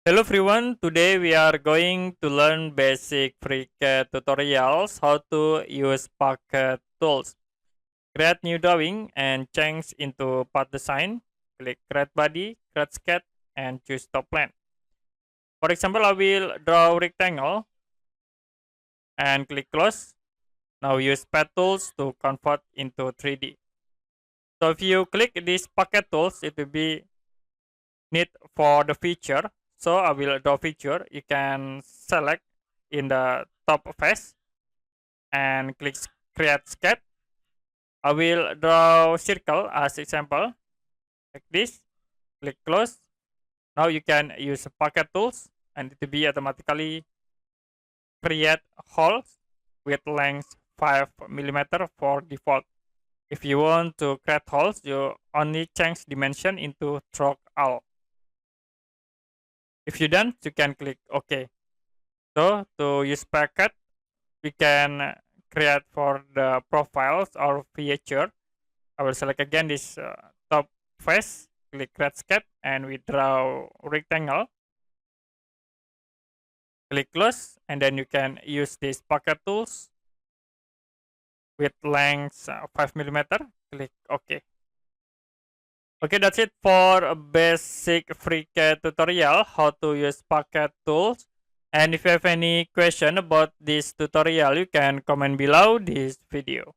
Hello everyone, today we are going to learn basic FreeCAD tutorials how to use Pocket tools. Create new drawing and change into part design. Click create body, create sketch and choose top plan. For example, I will draw rectangle and click close. Now use pad tools to convert into 3D. So if you click this Pocket tools, it will be need for the feature. So I will draw feature. You can select in the top face and click create sketch. I will draw circle as example like this. Click close. Now you can use pocket tools and it will be automatically create holes with length 5 mm for default. If you want to create holes, you only change dimension into stroke all. If you done, you can click OK. So to use Pocket, we can create for the profiles or feature. I will select again this top face, click create sketch, and we draw rectangle. Click close, and then you can use this Pocket tools with length 5 mm. Click OK. Okay, that's it for a basic FreeCAD tutorial how to use Pocket tools. And if you have any question about this tutorial, you can comment below this video.